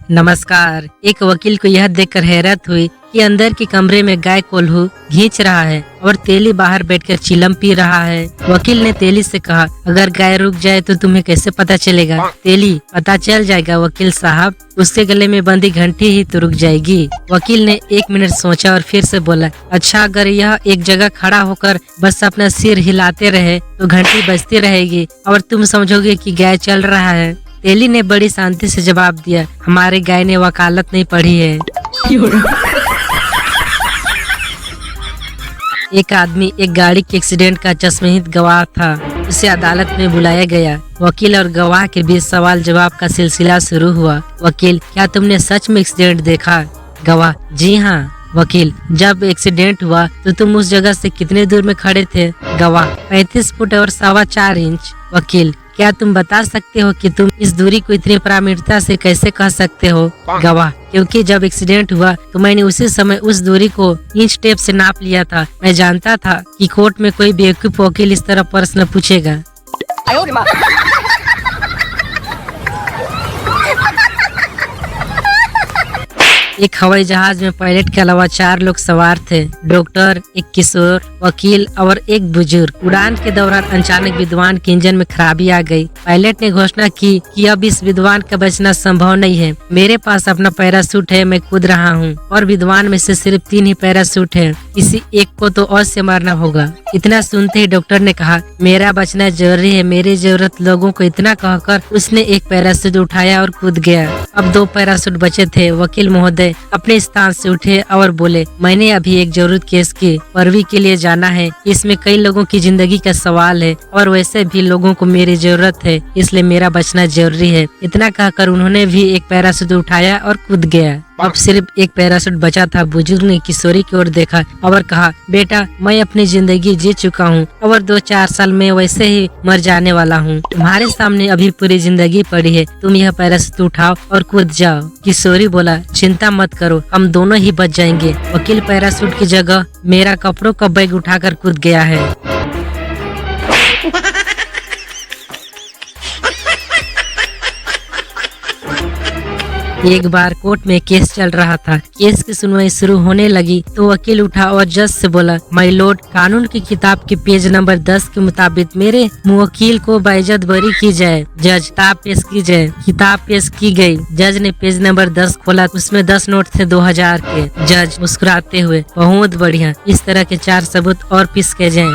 नमस्कार। एक वकील को यह देखकर हैरत हुई कि अंदर के कमरे में गाय कोल्हू खींच रहा है और तेली बाहर बैठकर चिलम पी रहा है। वकील ने तेली से कहा, अगर गाय रुक जाए तो तुम्हें कैसे पता चलेगा? तेली, पता चल जाएगा वकील साहब, उसके गले में बंधी घंटी ही तो रुक जाएगी। वकील ने 1 मिनट सोचा और फिर से बोला, अच्छा, अगर यह एक जगह खड़ा होकर बस अपना सिर हिलाते रहे तो घंटी बजती रहेगी और तुम समझोगे कि गाय चल रहा है। तेली ने बड़ी शांति से जवाब दिया, हमारे गाय ने वकालत नहीं पढ़ी है। एक आदमी एक गाड़ी के एक्सीडेंट का चश्मदीद गवाह था। उसे अदालत में बुलाया गया। वकील और गवाह के बीच सवाल जवाब का सिलसिला शुरू हुआ। वकील, क्या तुमने सच में एक्सीडेंट देखा? गवाह, जी हाँ। वकील, जब एक्सीडेंट हुआ तो तुम उस जगह से कितने दूर में खड़े थे? गवाह, 35 फुट और 4.25 इंच। वकील, क्या तुम बता सकते हो कि तुम इस दूरी को इतनी प्रामाणिकता से कैसे कह सकते हो? गवाह, क्योंकि जब एक्सीडेंट हुआ तो मैंने उसी समय उस दूरी को इंच टेप से नाप लिया था। मैं जानता था कि कोर्ट में कोई बेवकूफ वकील इस तरह प्रश्न पूछेगा। एक हवाई जहाज में पायलट के अलावा 4 लोग सवार थे, डॉक्टर, एक किशोर, वकील और एक बुजुर्ग। उड़ान के दौरान अचानक विद्वान के इंजन में खराबी आ गई। पायलट ने घोषणा की कि अब इस विद्वान का बचना संभव नहीं है। मेरे पास अपना पैराशूट है, मैं कूद रहा हूँ और विद्वान में से सिर्फ 3 ही पैराशूट है, किसी एक को तो और से मारना होगा। इतना सुनते ही डॉक्टर ने कहा, मेरा बचना जरूरी है, मेरी जरूरत लोगों को। इतना कहकर उसने एक पैराशूट उठाया और कूद गया। अब 2 पैराशूट बचे थे। वकील महोदय अपने स्थान से उठे और बोले, मैंने अभी एक जरूरत केस की पैरवी के लिए जाना है। इसमें कई लोगों की जिंदगी का सवाल है और वैसे भी लोगों को मेरी जरूरत है, इसलिए मेरा बचना जरूरी है। इतना कहकर उन्होंने भी एक पैराशूट उठाया और कूद गया। अब सिर्फ एक पैराशूट बचा था। बुजुर्ग ने किशोरी की ओर देखा और कहा, बेटा, मैं अपनी जिंदगी जी चुका हूँ और 2-4 साल में वैसे ही मर जाने वाला हूँ। तुम्हारे सामने अभी पूरी जिंदगी पड़ी है, तुम यह पैराशूट उठाओ और कूद जाओ। किशोरी बोला, चिंता मत करो, हम दोनों ही बच जाएंगे। वकील पैराशूट की जगह मेरा कपड़ों का बैग उठाकर कूद गया है। एक बार कोर्ट में केस चल रहा था। केस की सुनवाई शुरू होने लगी तो वकील उठा और जज से बोला, माय लॉर्ड, कानून की किताब के पेज नंबर 10 के मुताबिक मेरे मुवक्किल को बाइज्जत बरी की जाए। जज, किताब पेश की जाए। किताब पेश की गई। जज ने पेज नंबर 10 खोला, उसमें 10 नोट थे 2000 के। जज मुस्कुराते हुए, बहुत बढ़िया, इस तरह के 4 सबूत और पेश किए जाएं।